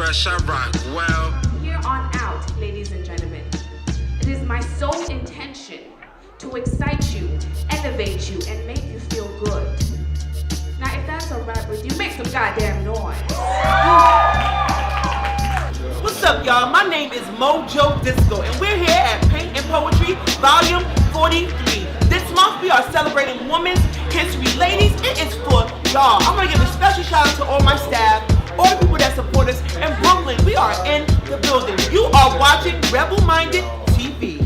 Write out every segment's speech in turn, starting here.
fresh, I rock well. Here on out, ladies and gentlemen, it is my sole intention to excite you, elevate you, and make you feel good. Now, if that's alright with you, make some goddamn noise. What's up, y'all? My name is Mojo Disco, and we're here at Paint and Poetry, Volume 43. This month, we are celebrating Women's History. Ladies, it is for y'all. I'm gonna give a special shout out to all my staff, all the people that support us in Brooklyn. We are in the building. You are watching Rebel Minded TV.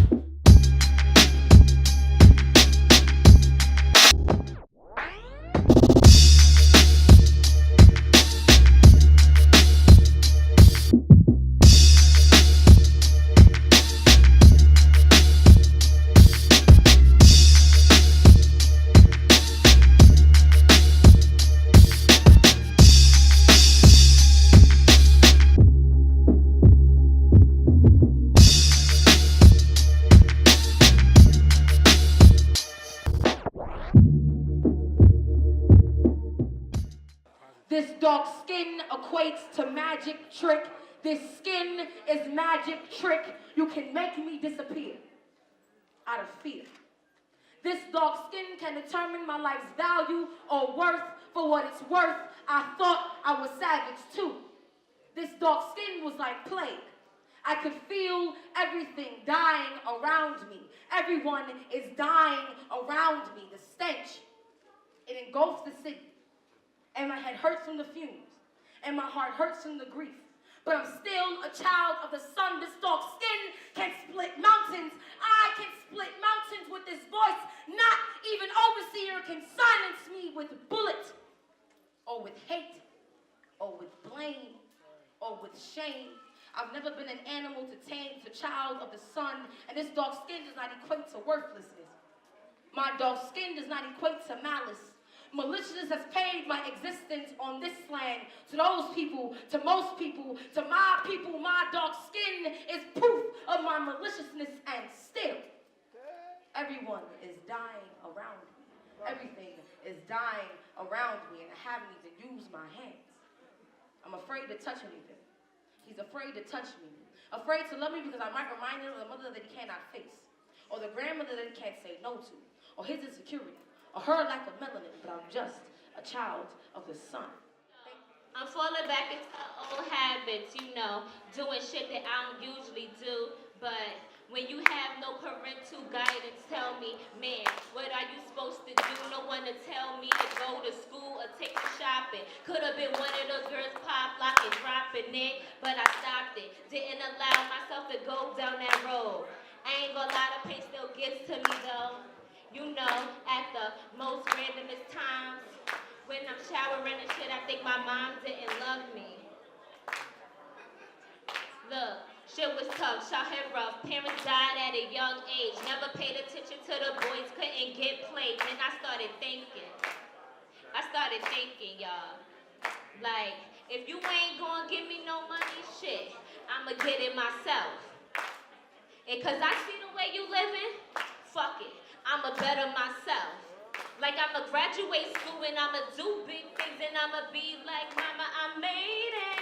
This dark skin equates to magic trick. This skin is magic trick. You can make me disappear out of fear. This dark skin can determine my life's value or worth. For what it's worth, I thought I was savage too. This dark skin was like plague. I could feel everything dying around me. Everyone is dying around me. The stench, it engulfs the city. And my head hurts from the fumes. And my heart hurts from the grief. But I'm still a child of the sun. This dark skin can split mountains. I can split mountains with this voice. Not even overseer can silence me with bullets, or with hate, or with blame, or with shame. I've never been an animal to tame, the child of the sun. And this dark skin does not equate to worthlessness. My dark skin does not equate to malice. Maliciousness has paid my existence on this land. To those people, to most people, to my people, my dark skin is proof of my maliciousness, and still, everyone is dying around me. Everything is dying around me, and I haven't even used my hands. I'm afraid to touch anything. He's afraid to touch me. Afraid to love me because I might remind him of the mother that he cannot face, or the grandmother that he can't say no to, or his insecurity, or her lack of melanin, but I'm just a child of the sun. I'm falling back into old habits, doing shit that I don't usually do, but when you have no parental guidance, tell me, man, what are you supposed to do? No one to tell me to go to school or take me shopping. Could have been one of those girls pop, lock, and dropping it, but I stopped it. Didn't allow myself to go down that road. I ain't gonna lie, the pain still gets to me though. At the most randomest times, when I'm showering and shit, I think my mom didn't love me. Look, shit was tough, shot hit rough. Parents died at a young age. Never paid attention to the boys, couldn't get played. Then I started thinking, y'all. Like, if you ain't gonna give me no money, shit, I'ma get it myself. And cause I see the way you living, fuck it. I'ma better myself. Like I'ma graduate school and I'ma do big things and I'ma be like, mama, I made it.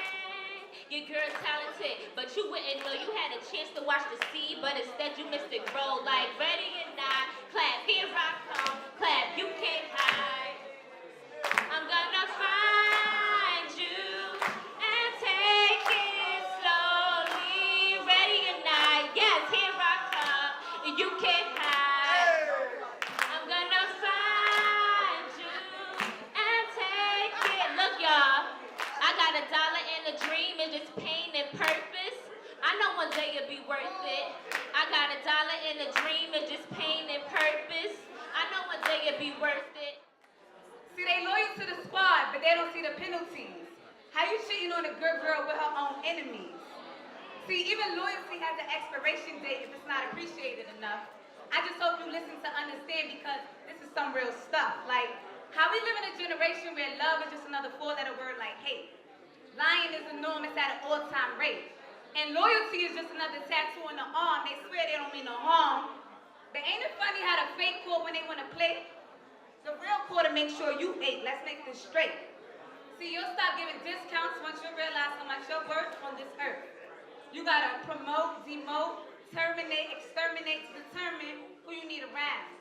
Your girl talented, but you wouldn't know you had a chance to watch the seed, but instead you missed it grow. Like ready or not, clap, here I come, clap, you can't hide. I'm gonna find you and take it slowly. Ready or not, yes, here I come, you can't hide. Just pain and purpose. I know one day it'll be worth it. I got $1 in a dream and just pain and purpose. I know one day it'll be worth it. See, they loyal to the squad, but they don't see the penalties. How you cheating on a good girl with her own enemies? See, even loyalty has an expiration date if it's not appreciated enough. I just hope you listen to understand, because this is some real stuff. Like, how we live in a generation where love is just another four-letter word like hate. Lying is enormous at an all-time rate. And loyalty is just another tattoo on the arm. They swear they don't mean no harm. But ain't it funny how the fake call when they want to play? The real call to make sure you ate. Let's make this straight. See, you'll stop giving discounts once you realize how much you're worth on this earth. You gotta promote, demote, terminate, exterminate to determine who you need around.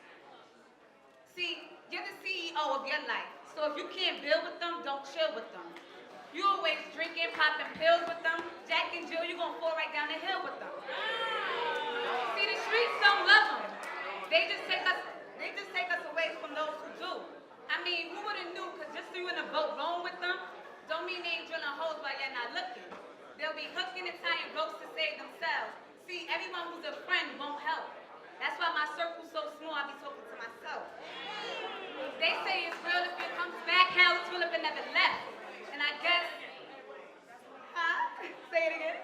See, you're the CEO of your life. So if you can't build with them, don't chill with them. You always drinking, popping pills with them. Jack and Jill, you're gonna fall right down the hill with them. See, the streets don't love them. They just take us away from those who do. I mean, who would've knew? Cause just so you in a boat rowing with them, don't mean they ain't drilling holes while you're not looking. They'll be hooking and tying ropes to save themselves. See, everyone who's a friend won't help. That's why my circle's so small, I be talking to myself. They say it's real if it comes back, hell, it's real if it never left. And I guess, say it again.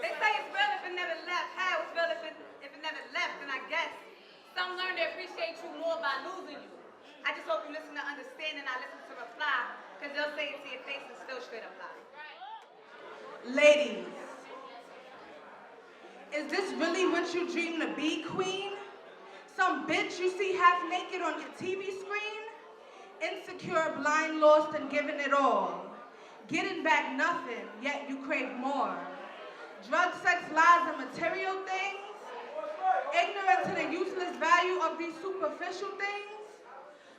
They say it's real if it never left, hell, it's real if it never left. And I guess some learn to appreciate you more by losing you. I just hope you listen to understand and I listen to reply, because they'll say it to your face and still straight up lie. Ladies, is this really what you dream to be, queen? Some bitch you see half naked on your TV screen? Insecure, blind, lost, and giving it all. Getting back nothing, yet you crave more. Drug, sex, lies, and material things? Ignorant to the useless value of these superficial things?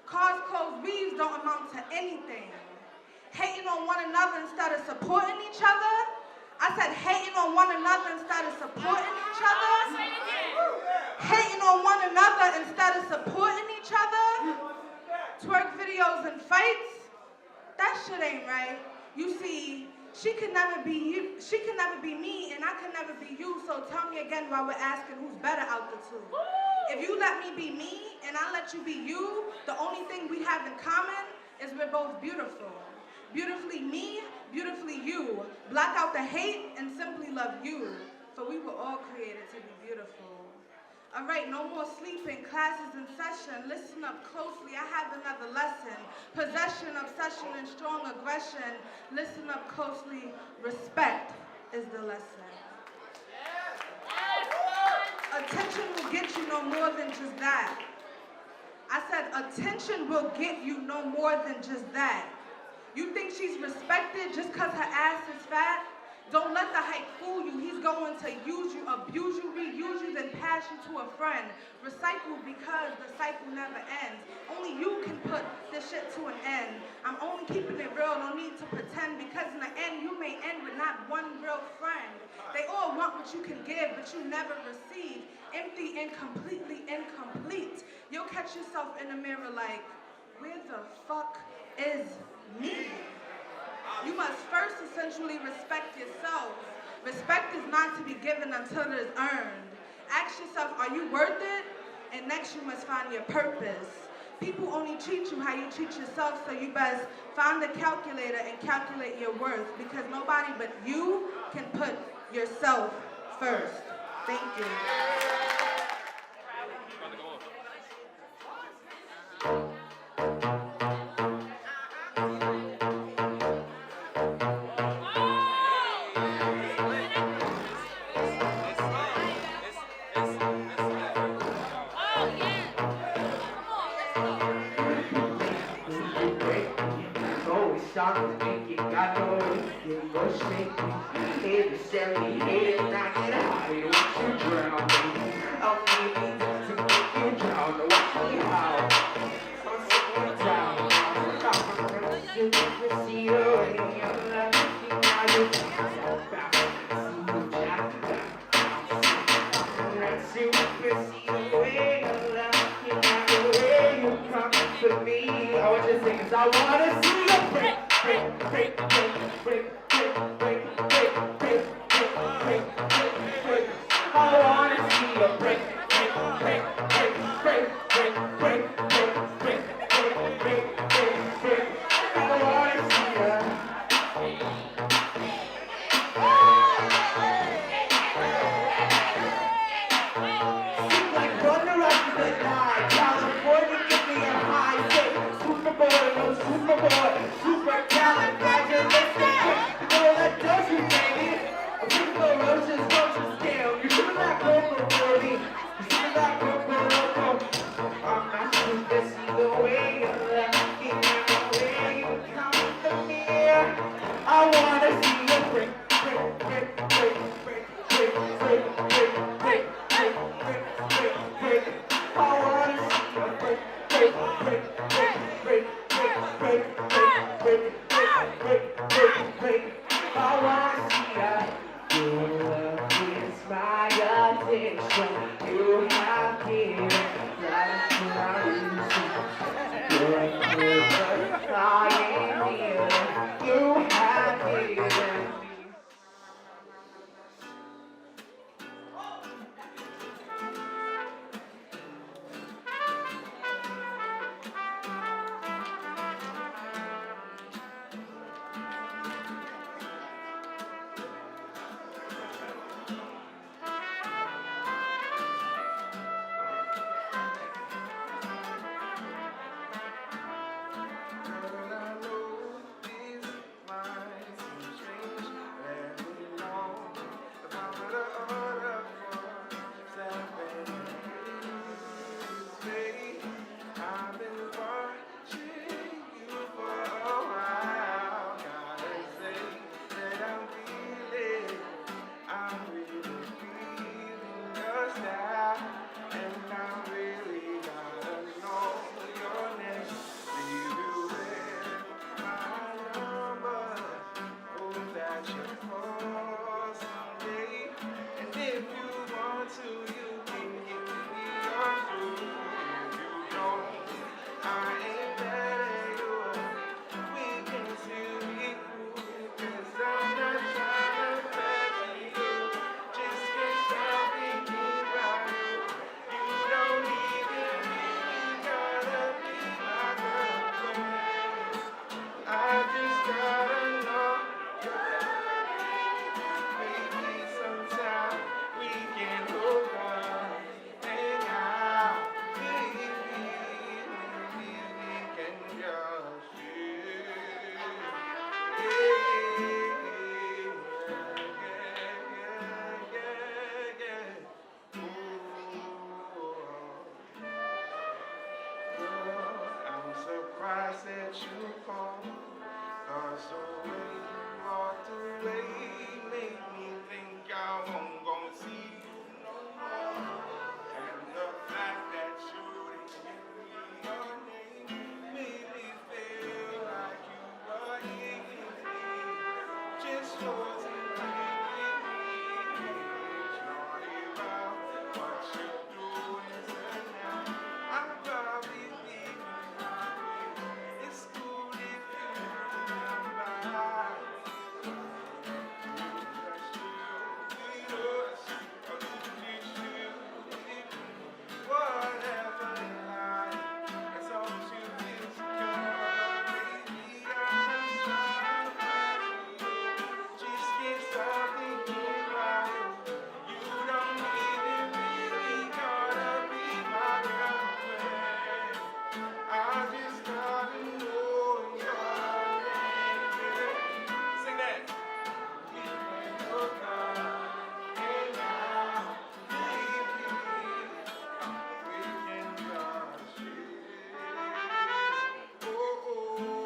Cars, clothes, weaves don't amount to anything. Hating on one another instead of supporting each other? I said hating on one another instead of supporting each other? Hating on one another instead of supporting each other? Twerk videos and fights? That shit ain't right. You see, she could never be you, she could never be me, and I could never be you, so tell me again why we're asking who's better out the two. If you let me be me, and I let you be you, the only thing we have in common is we're both beautiful. Beautifully me, beautifully you. Block out the hate and simply love you, for we were all created to be beautiful. All right, no more sleeping, classes in session. Listen up closely, I have another lesson. Possession, obsession, and strong aggression. Listen up closely, respect is the lesson. Attention will get you no more than just that. I said attention will get you no more than just that. You think she's respected just because her ass is fat? Don't let the hype fool you. He's going to use you, abuse you, reuse you, then pass you to a friend. Recycle because the cycle never ends. Only you can put this shit to an end. I'm only keeping it real, no need to pretend, because in the end you may end with not one real friend. They all want what you can give, but you never receive. Empty and completely incomplete. You'll catch yourself in the mirror like, where the fuck is me? You must first essentially respect yourself. Respect is not to be given until it is earned. Ask yourself, are you worth it? And next you must find your purpose. People only treat you how you treat yourself, so you best find a calculator and calculate your worth, because nobody but you can put yourself first. Thank you. The way you're looking at the way you come to me. that you call. 'Cause the way you walked away made me think I won't go see you no more. And the fact that you didn't give me your name made me feel like you were here with me. Just wasn't really me. Sorry about what you're doing tonight. I'll probably leave you right. It's cool if you remember. Whatever lie, as long as you feel secure, baby, I'm trying to find you. Just can't stop thinking about you. You don't even really gotta be my girlfriend. I just gotta know your name. Sing that. We can look up and now, baby. We can touch it. Oh, oh.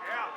Yeah,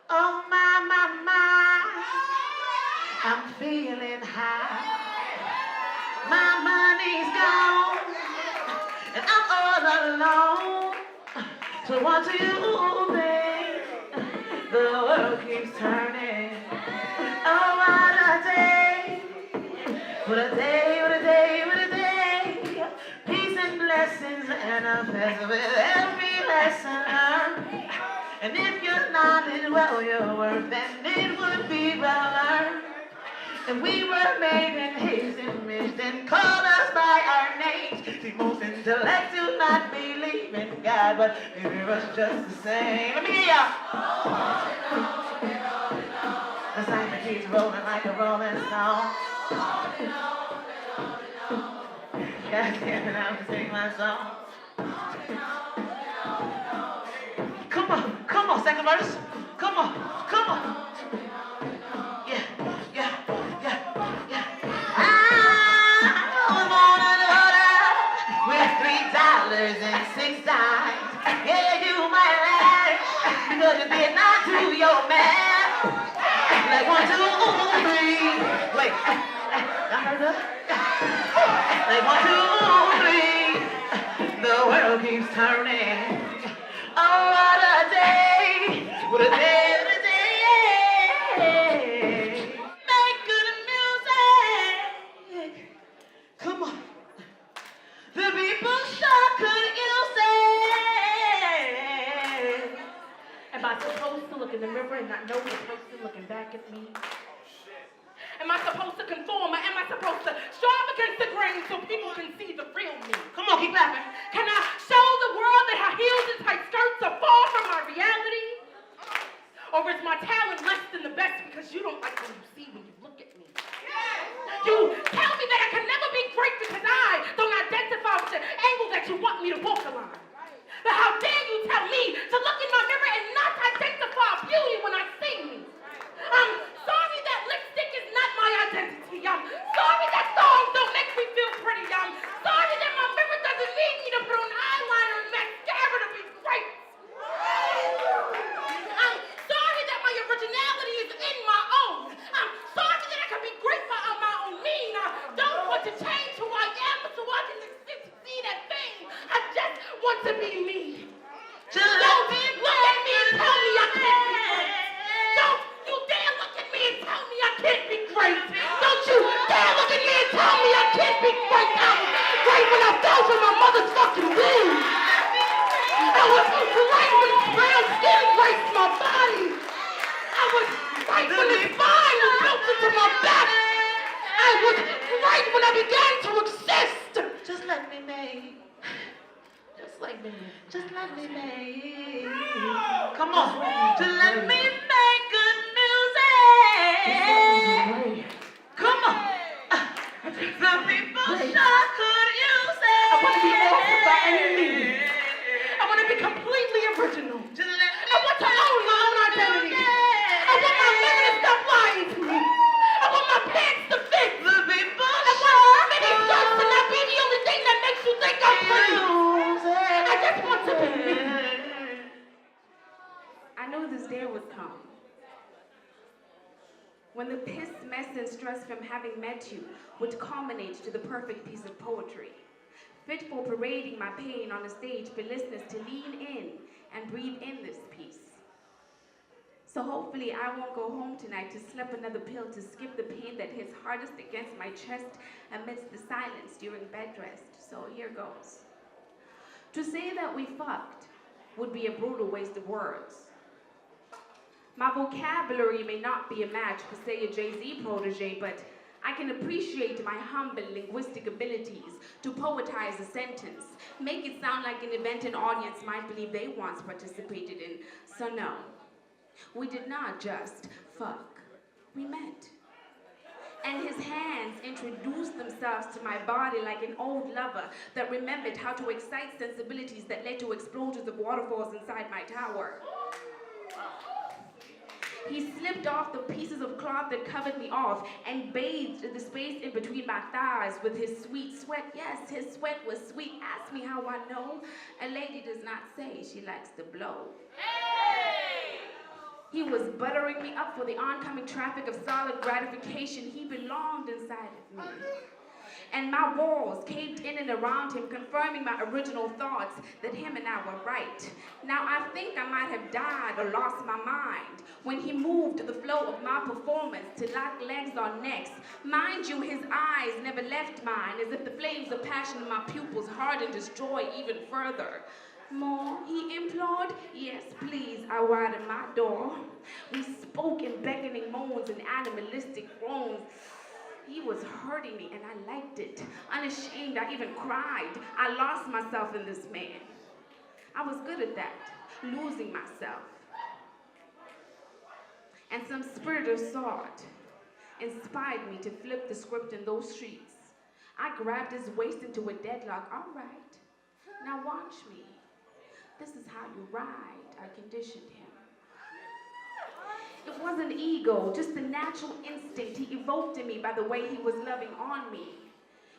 Oh my, I'm feeling high. My money's gone, and I'm all alone. So what do you think? The world keeps turning. Oh, what a day! What a day! What a day! What a day! Peace and blessings and a festival with every lesson learned. And if you're not as well your worth, then it would be well earned. And we were made in his image, then called us by our names. See, most intellects do not believe in God, but they hear us just the same. Let me hear ya. The cypher keeps rolling like a rolling stone. Yeah, standing out to sing my song. Come on, second verse. Come on. Yeah. I was born underwater with $3 and 6 dimes. Yeah, you might laugh because you did not do your math. Like 1, 2, 3. Wait, I heard that. Like 1, 2, 3. The world keeps turning. Oh, what a day! What a day! What a day! great. Don't you dare look at me and tell me I can't be great. I'm great when I fell from my mother's fucking womb. I was great when brown skin graced my body. I was great when the spine was built into my back. I was great when I began to exist. Just let me make. Just like me. Just let me make. Come on. Just let me make good music. Come on. Some people sure could use it. I want to be awesome by any means. I want to be completely original. Just let me I want to own my own identity. I want my women to stop lying to me. I want my pants to fit. the people I want mini skirts to not be the only thing that makes you think I'm pretty. I just want to be me. I knew this day would come. When the piss, mess, and stress from having met you would culminate to the perfect piece of poetry, fit for parading my pain on a stage for listeners to lean in and breathe in this piece. So hopefully I won't go home tonight to slip another pill to skip the pain that hits hardest against my chest amidst the silence during bed rest. So here goes. To say that we fucked would be a brutal waste of words. My vocabulary may not be a match for, say, a Jay-Z protege, but I can appreciate my humble linguistic abilities to poetize a sentence, make it sound like an event an audience might believe they once participated in. So no, we did not just fuck, we met. And his hands introduced themselves to my body like an old lover that remembered how to excite sensibilities that led to explosions of waterfalls inside my tower. He slipped off the pieces of cloth that covered me off and bathed the space in between my thighs with his sweet sweat. Yes, his sweat was sweet. Ask me how I know. A lady does not say she likes to blow. Hey! He was buttering me up for the oncoming traffic of solid gratification. He belonged inside of me. And my walls caved in and around him, confirming my original thoughts that him and I were right. Now I think I might have died or lost my mind when he moved the flow of my performance to lock legs on necks. Mind you, his eyes never left mine, as if the flames of passion in my pupils hardened his joy even further. More, he implored. Yes, please, I widened my door. We spoke in beckoning moans and animalistic groans. He was hurting me, and I liked it. Unashamed, I even cried. I lost myself in this man. I was good at that, losing myself. And some spirit or thought inspired me to flip the script in those streets. I grabbed his waist into a deadlock. All right, now watch me. This is how you ride, I conditioned him. It wasn't ego, just the natural instinct he evoked in me by the way he was loving on me.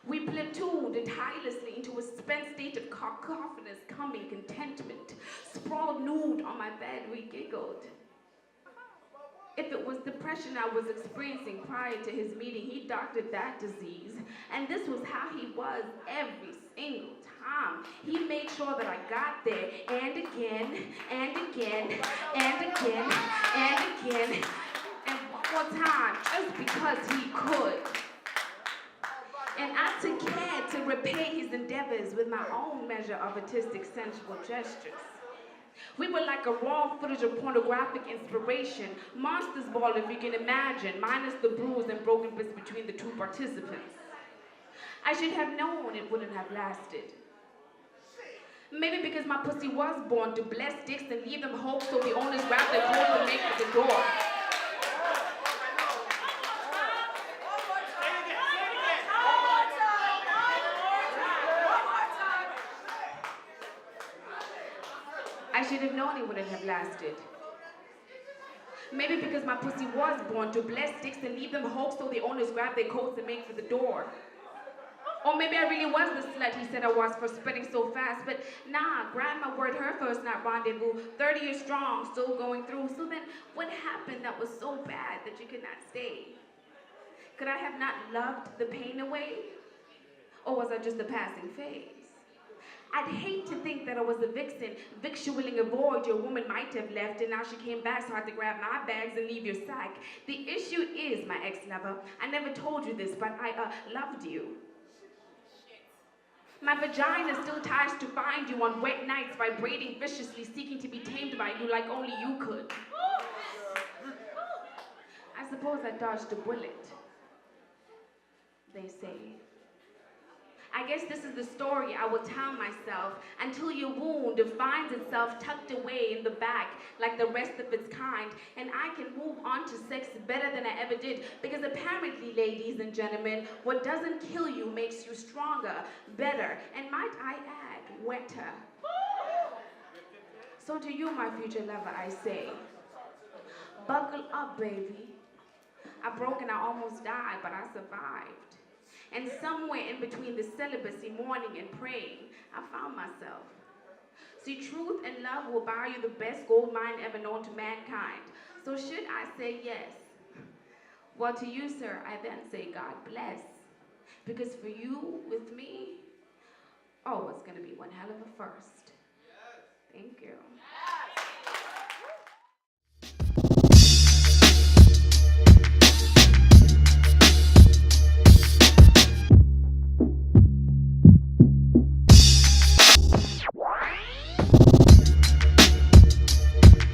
We platooned tirelessly into a spent state of cacophonous coming contentment. Sprawled nude on my bed, we giggled. If it was depression I was experiencing prior to his meeting, he doctored that disease. And this was how he was every single time. He made sure that I got there, and again, and again, and again, and again, and one more time, just because he could. And I took care to repay his endeavors with my own measure of artistic sensual gestures. We were like a raw footage of pornographic inspiration, monsters ball if you can imagine, minus the bruise and broken bits between the two participants. I should have known it wouldn't have lasted. Maybe because my pussy was born to bless dicks and leave them whole so the owners grab their clothes and make for the door. I should have known it wouldn't have lasted. Maybe because my pussy was born to bless dicks and leave them whole so the owners grab their coats and make for the door. Or maybe I really was the slut he said I was for spitting so fast, but nah, grab my word, her first night rendezvous, 30 years strong, still going through. So then what happened that was so bad that you could not stay? Could I have not loved the pain away? Or was I just a passing phase? I'd hate to think that I was a vixen, victualling a void your woman might have left, and now she came back, so I had to grab my bags and leave your sack. The issue is, my ex-lover, I never told you this, but I loved you. My vagina still tries to find you on wet nights, vibrating viciously, seeking to be tamed by you like only you could. I suppose I dodged a bullet, they say. I guess this is the story I will tell myself until your wound finds itself tucked away in the back like the rest of its kind, and I can move on to sex better than I ever did, because apparently, ladies and gentlemen, what doesn't kill you makes you stronger, better, and might I add, wetter. So to you, my future lover, I say, buckle up, baby. I broke and I almost died, but I survived. And somewhere in between the celibacy, mourning, and praying, I found myself. See, truth and love will buy you the best gold mine ever known to mankind. So should I say yes? Well, to you, sir, I then say God bless. Because for you, with me, oh, it's going to be one hell of a first. Thank you.